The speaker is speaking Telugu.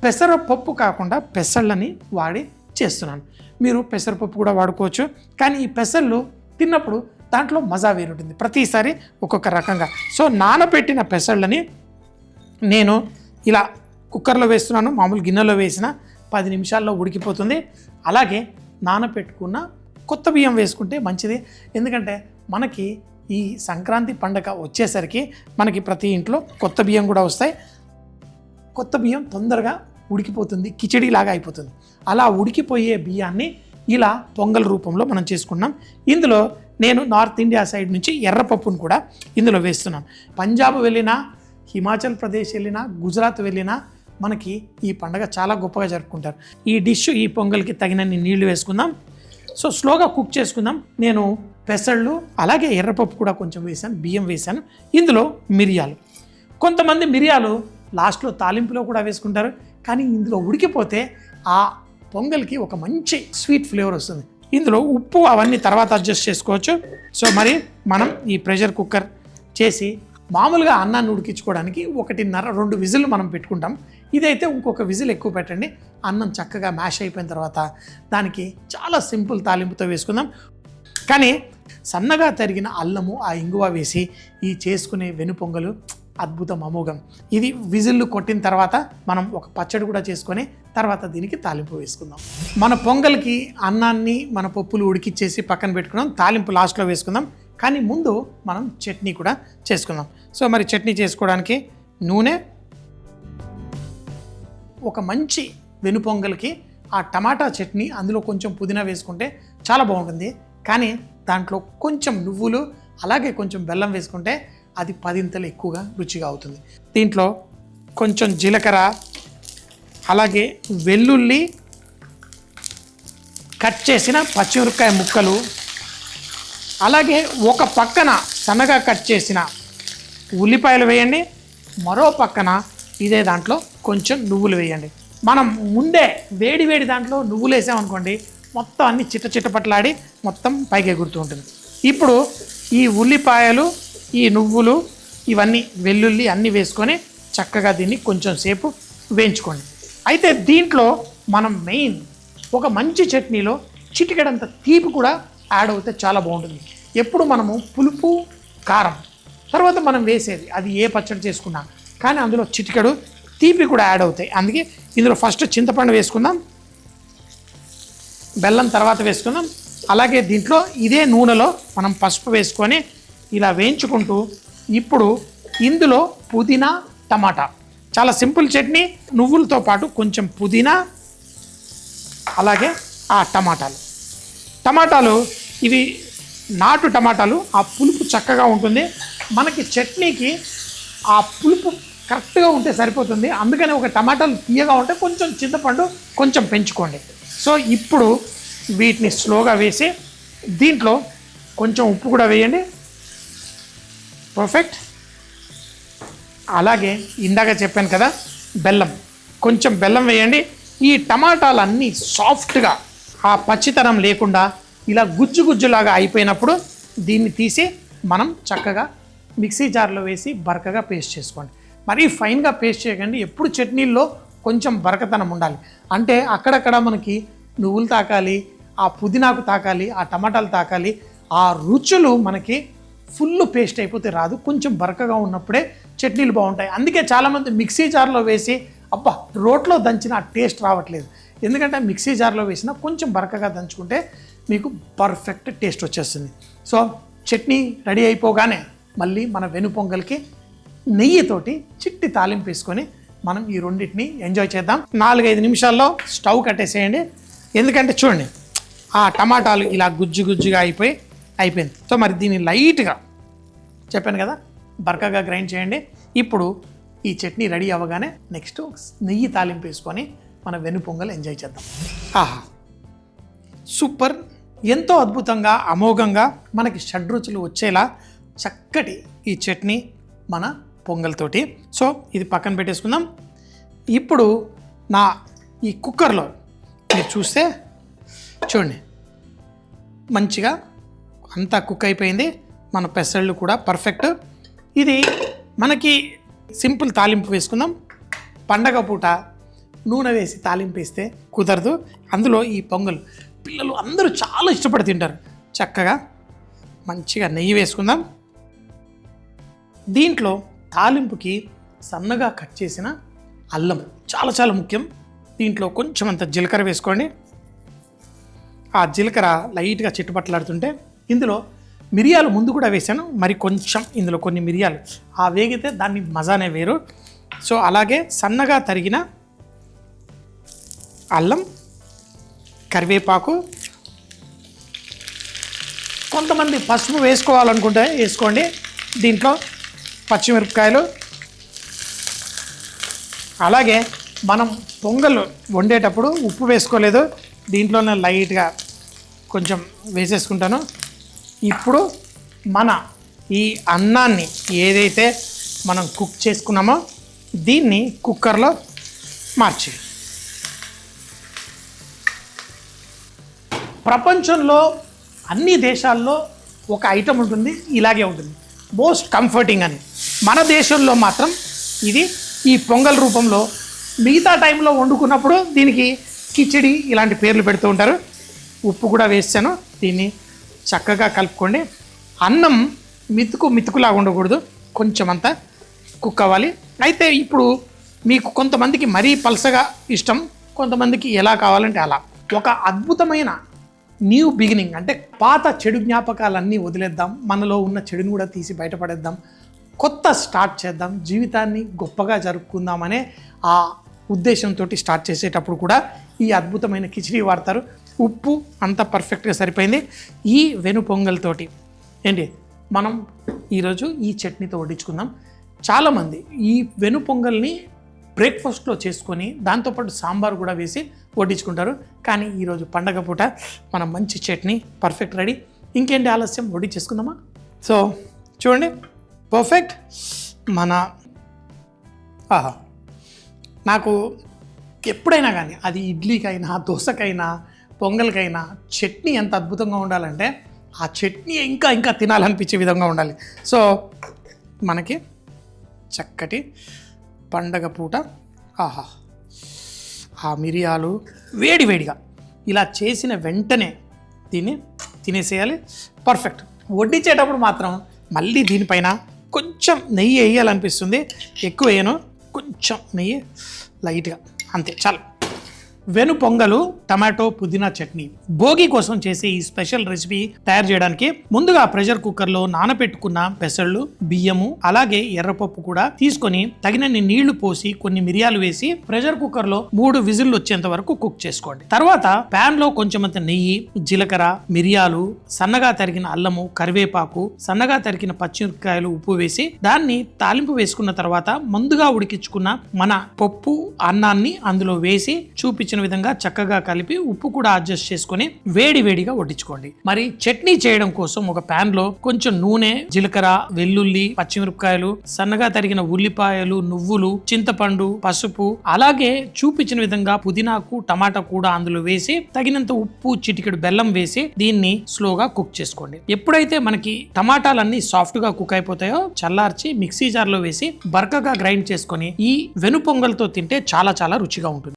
పెసరపప్పు కాకుండా పెసళ్ళని వాడి చేస్తున్నాను. మీరు పెసరపప్పు కూడా వాడుకోవచ్చు, కానీ ఈ పెసళ్ళు తిన్నప్పుడు దాంట్లో మజా వేరుంటుంది, ప్రతిసారి ఒక్కొక్క రకంగా. సో నానబెట్టిన పెసళ్ళని నేను ఇలా కుక్కర్లో వేస్తున్నాను. మామూలు గిన్నెలో వేసిన 10 నిమిషాల్లో ఉడికిపోతుంది. అలాగే నానబెట్టుకున్న కొత్త బియ్యం వేసుకుంటే మంచిది, ఎందుకంటే మనకి ఈ సంక్రాంతి పండగ వచ్చేసరికి మనకి ప్రతి ఇంట్లో కొత్త బియ్యం కూడా వస్తాయి. కొత్త బియ్యం తొందరగా ఉడికిపోతుంది, కిచడీ లాగా అయిపోతుంది. అలా ఉడికిపోయే బియ్యాన్ని ఇలా పొంగల్ రూపంలో మనం చేసుకున్నాం. ఇందులో నేను నార్త్ ఇండియా సైడ్ నుంచి ఎర్రపప్పును కూడా ఇందులో వేస్తున్నాను. పంజాబ్ వెళ్ళినా, హిమాచల్ ప్రదేశ్ వెళ్ళినా, గుజరాత్ వెళ్ళినా మనకి ఈ పండగ చాలా గొప్పగా జరుపుకుంటారు. ఈ డిష్, ఈ పొంగల్కి తగినన్ని నీళ్లు వేసుకుందాం. సో స్లోగా కుక్ చేసుకుందాం. నేను పెసళ్ళు అలాగే ఎర్రపప్పు కూడా కొంచెం వేసాను, బియ్యం వేసాను. ఇందులో మిరియాలు, కొంతమంది మిరియాలు లాస్ట్లో తాలింపులో కూడా వేసుకుంటారు, కానీ ఇందులో ఉడికిపోతే ఆ పొంగల్కి ఒక మంచి స్వీట్ ఫ్లేవర్ వస్తుంది. ఇందులో ఉప్పు అవన్నీ తర్వాత అడ్జస్ట్ చేసుకోవచ్చు. సో మరి మనం ఈ ప్రెషర్ కుక్కర్ చేసి మామూలుగా అన్నాన్ని ఉడికించుకోవడానికి 1.5-2 విజిల్ మనం పెట్టుకుంటాం. ఇదైతే ఇంకొక విజిల్ ఎక్కువ పెట్టండి. అన్నం చక్కగా మ్యాష్ అయిపోయిన తర్వాత దానికి చాలా సింపుల్ తాలింపుతో వేసుకుందాం. కానీ సన్నగా తరిగిన అల్లము, ఆ ఇంగువ వేసి ఈ చేసుకునే వెనుపొంగలు అద్భుతం, అమోఘం. ఇది విజిల్లు కొట్టిన తర్వాత మనం ఒక పచ్చడి కూడా చేసుకొని తర్వాత దీనికి తాలింపు వేసుకుందాం. మన పొంగల్కి అన్నాన్ని మన పప్పులు ఉడికిచ్చేసి పక్కన పెట్టుకున్నాం. తాలింపు లాస్ట్లో వేసుకుందాం, కానీ ముందు మనం చట్నీ కూడా చేసుకుందాం. సో మరి చట్నీ చేసుకోవడానికి నూనె, ఒక మంచి వెనుపొంగల్కి ఆ టమాటా చట్నీ, అందులో కొంచెం పుదీనా వేసుకుంటే చాలా బాగుంటుంది. కానీ దాంట్లో కొంచెం నువ్వులు అలాగే కొంచెం బెల్లం వేసుకుంటే అది 10 ఎక్కువగా రుచిగా అవుతుంది. దీంట్లో కొంచెం జీలకర్ర, అలాగే వెల్లుల్లి, కట్ చేసిన పచ్చిమిరపకాయ ముక్కలు, అలాగే ఒక పక్కన సన్నగా కట్ చేసిన ఉల్లిపాయలు వేయండి. మరో పక్కన ఇదే దాంట్లో కొంచెం నువ్వులు వేయండి. మనం ముందే వేడి దాంట్లో నువ్వులు వేసామనుకోండి, మొత్తం అన్ని చిట్టపట్లాడి మొత్తం పైకి ఎగురుతూ ఉంటుంది. ఇప్పుడు ఈ ఉల్లిపాయలు, ఈ నువ్వులు, ఇవన్నీ వెల్లుల్లి అన్నీ వేసుకొని చక్కగా దీన్ని కొంచెం సేపు వేయించుకోండి. అయితే దీంట్లో మనం మెయిన్ ఒక మంచి చట్నీలో చిటికెడంత తీపి కూడా యాడ్ అవుతే చాలా బాగుంటుంది. ఎప్పుడు మనము పులుపు, కారం తర్వాత మనం వేసేది అది ఏ పచ్చడి చేసుకున్నా, కానీ అందులో చిటికెడు తీపి కూడా యాడ్ అవుతాయి. అందుకే ఇందులో ఫస్ట్ చింతపండు వేసుకుందాం, బెల్లం తర్వాత వేసుకుందాం. అలాగే దీంట్లో ఇదే నూనెలో మనం పసుపు వేసుకొని ఇలా వేయించుకుంటూ, ఇప్పుడు ఇందులో పుదీనా, టమాటా, చాలా సింపుల్ చట్నీ. నువ్వులతో పాటు కొంచెం పుదీనా, అలాగే ఆ టమాటాలు ఇవి నాటు టమాటాలు, ఆ పులుపు చక్కగా ఉంటుంది. మనకి చట్నీకి ఆ పులుపు కరెక్ట్గా ఉంటే సరిపోతుంది. అందుకని ఒక టమాటాలు తీయగా ఉంటే కొంచెం చింతపండు కొంచెం పెంచుకోండి. సో ఇప్పుడు వీటిని స్లోగా వేసి దీంట్లో కొంచెం ఉప్పు కూడా వేయండి. పర్ఫెక్ట్. అలాగే ఇందాక చెప్పాను కదా బెల్లం, కొంచెం బెల్లం వేయండి. ఈ టమాటాలన్నీ సాఫ్ట్గా, ఆ పచ్చితనం లేకుండా ఇలా గుజ్జులాగా అయిపోయినప్పుడు దీన్ని తీసి మనం చక్కగా మిక్సీ జార్లో వేసి బరకగా పేస్ట్ చేసుకోండి. మరీ ఫైన్గా పేస్ట్ చేయకండి. ఎప్పుడు చట్నీల్లో కొంచెం బరకతనం ఉండాలి. అంటే అక్కడక్కడ మనకి నువ్వులు తాకాలి, ఆ పుదీనాకు తాకాలి, ఆ టమాటాలు తాకాలి. ఆ రుచులు మనకి ఫుల్ పేస్ట్ అయిపోతే రాదు. కొంచెం బరకగా ఉన్నప్పుడే చట్నీలు బాగుంటాయి. అందుకే చాలామంది మిక్సీ జార్లో వేసి అబ్బా రోట్లో దంచిన ఆ టేస్ట్ రావట్లేదు. ఎందుకంటే మిక్సీ జార్లో వేసిన కొంచెం బరకగా దంచుకుంటే మీకు పర్ఫెక్ట్ టేస్ట్ వచ్చేస్తుంది. సో చట్నీ రెడీ అయిపోగానే మళ్ళీ మన వెనుపొంగల్కి నెయ్యితోటి చిట్టి తాలింపు వేసుకొని మనం ఈ రెండింటిని ఎంజాయ్ చేద్దాం. 4-5 నిమిషాల్లో స్టవ్ కట్టేసేయండి. ఎందుకంటే చూడండి ఆ టమాటాలు ఇలా గుజ్జుగా అయిపోయింది. సో మరి దీన్ని లైట్గా చెప్పాను కదా బరకగా గ్రైండ్ చేయండి. ఇప్పుడు ఈ చట్నీ రెడీ అవ్వగానే నెక్స్ట్ నెయ్యి తాలింపు వేసుకొని మన వెనుపొంగల్ ఎంజాయ్ చేద్దాం. ఆహా సూపర్, ఎంతో అద్భుతంగా, అమోఘంగా మనకి షడ్రుచులు వచ్చేలా చక్కటి ఈ చట్నీ మన పొంగల్తోటి. సో ఇది పక్కన పెట్టేసుకుందాం. ఇప్పుడు నా ఈ కుక్కర్లో మీరు చూస్తే చూడండి మంచిగా అంతా కుక్ అయిపోయింది. మన పెసళ్ళు కూడా పర్ఫెక్ట్. ఇది మనకి సింపుల్ తాలింపు వేసుకుందాం. పండగ పూట నూనె వేసి తాలింపు వేస్తే కుదరదు. అందులో ఈ పొంగల్ పిల్లలు అందరూ చాలా ఇష్టపడి తింటారు. చక్కగా మంచిగా నెయ్యి వేసుకుందాం. దీంట్లో తాలింపుకి సన్నగా కట్ చేసిన అల్లం చాలా చాలా ముఖ్యం. దీంట్లో కొంచెం అంత జీలకర్ర వేసుకోండి. ఆ జీలకర్ర లైట్గా చిట్టుపట్లాడుతుంటే ఇందులో మిరియాలు ముందు కూడా వేసాను, మరి కొంచెం ఇందులో కొన్ని మిరియాలు ఆ వేగితే దాన్ని మజానే వేరు. సో అలాగే సన్నగా తరిగిన అల్లం, కరివేపాకు, కొంతమంది పసుపు వేసుకోవాలనుకుంటే వేసుకోండి. దీంట్లో పచ్చిమిరపకాయలు, అలాగే మనం పొంగల్ వండేటప్పుడు ఉప్పు వేసుకోలేదు, దీంట్లోనే లైట్గా కొంచెం వేసేసుకుంటాను. ఇప్పుడు మన ఈ అన్నాన్ని ఏదైతే మనం కుక్ చేసుకున్నామో దీన్ని కుక్కర్లో మార్చి, ప్రపంచంలో అన్ని దేశాల్లో ఒక ఐటమ్ ఉంటుంది, ఇలాగే ఉంటుంది, మోస్ట్ కంఫర్టింగ్ అని. మన దేశంలో మాత్రం ఇది ఈ పొంగల్ రూపంలో, మిగతా టైంలో వండుకున్నప్పుడు దీనికి కిచిడి ఇలాంటి పేర్లు పెడుతూ ఉంటారు. ఉప్పు కూడా వేసాను. దీన్ని చక్కగా కలుపుకోండి. అన్నం మితుకులాగా ఉండకూడదు, కొంచెం అంతా కుక్ అవ్వాలి. అయితే ఇప్పుడు మీకు కొంతమందికి మరీ పలసగా ఇష్టం, కొంతమందికి ఎలా కావాలంటే అలా. ఒక అద్భుతమైన న్యూ బిగినింగ్, అంటే పాత చెడు జ్ఞాపకాలన్నీ వదిలేద్దాం, మనలో ఉన్న చెడుని కూడా తీసి బయటపడేద్దాం, కొత్త స్టార్ట్ చేద్దాం, జీవితాన్ని గొప్పగా జరుపుకుందామనే ఆ ఉద్దేశంతో స్టార్ట్ చేసేటప్పుడు కూడా ఈ అద్భుతమైన కిచిడి వాడతారు. ఉప్పు అంతా పర్ఫెక్ట్గా సరిపోయింది. ఈ వెను పొంగల్తోటి ఏంటి మనం ఈరోజు ఈ చట్నీతో వడ్డించుకుందాం. చాలామంది ఈ వెను పొంగల్ని బ్రేక్ఫాస్ట్లో చేసుకొని దాంతోపాటు సాంబార్ కూడా వేసి వడ్డించుకుంటారు. కానీ ఈరోజు పండగ పూట మనం మంచి చట్నీ పర్ఫెక్ట్ రెడీ. ఇంకేంటి ఆలస్యం, వడ్డించేసుకుందామా? సో చూడండి, పర్ఫెక్ట్ మన నాకు ఎప్పుడైనా కానీ అది ఇడ్లీకైనా, దోశకైనా, పొంగల్కైనా చట్నీ ఎంత అద్భుతంగా ఉండాలంటే ఆ చట్నీ ఇంకా ఇంకా తినాలనిపించే విధంగా ఉండాలి. సో మనకి చక్కటి పండగ పూట ఆ మిరియాలు వేడివేడిగా ఇలా చేసిన వెంటనే దీన్ని తినేసేయాలి. పర్ఫెక్ట్. వడ్డించేటప్పుడు మాత్రం మళ్ళీ దీనిపైన కొంచెం నెయ్యి వేయాలనిపిస్తుంది, ఎక్కువ వేయను, కొంచెం నెయ్యి లైట్గా, అంతే చాలు. వెను పొంగలు టమాటో పుదీనా చట్నీ భోగి కోసం చేసే ఈ స్పెషల్ రెసిపీ తయారు చేయడానికి ముందుగా ప్రెషర్ కుక్కర్లో నానబెట్టుకున్న పెసళ్ళు, బియ్యము, అలాగే ఎర్రపప్పు కూడా తీసుకొని తగినన్ని నీళ్లు పోసి కొన్ని మిరియాలు వేసి ప్రెషర్ కుక్కర్లో 3 విజిల్లు వచ్చేంత వరకు కుక్ చేసుకోండి. తర్వాత ప్యాన్ లో కొంచెమంత నెయ్యి, జీలకర్ర, మిరియాలు, సన్నగా తరిగిన అల్లము, కరివేపాకు, సన్నగా తరిగిన పచ్చిమిరపకాయలు, ఉప్పు వేసి దాన్ని తాలింపు వేసుకున్న తర్వాత ముందుగా ఉడికించుకున్న మన పప్పు అన్నాన్ని అందులో వేసి చూపించిన విధంగా చక్కగా కలిపి ఉప్పు కూడా అడ్జస్ట్ చేసుకొని వేడివేడిగా వడ్డించుకోండి. మరి చట్నీ చేయడం కోసం ఒక ప్యాన్ లో కొంచెం నూనె, జీలకర్ర, వెల్లుల్లి, పచ్చిమిరపకాయలు, సన్నగా తరిగిన ఉల్లిపాయలు, నువ్వులు, చింతపండు, పసుపు, అలాగే చూపించిన విధంగా పుదీనాకు, టమాటా కూడా అందులో వేసి తగినంత ఉప్పు, చిటికెడు బెల్లం వేసి దీన్ని స్లోగా కుక్ చేసుకోండి. ఎప్పుడైతే మనకి టమాటాలన్నీ సాఫ్ట్ గా కుక్ అయిపోతాయో చల్లార్చి మిక్సీ జార్ లో వేసి బరకగా గ్రైండ్ చేసుకొని ఈ వెను పొంగల్తో తింటే చాలా చాలా రుచిగా ఉంటుంది.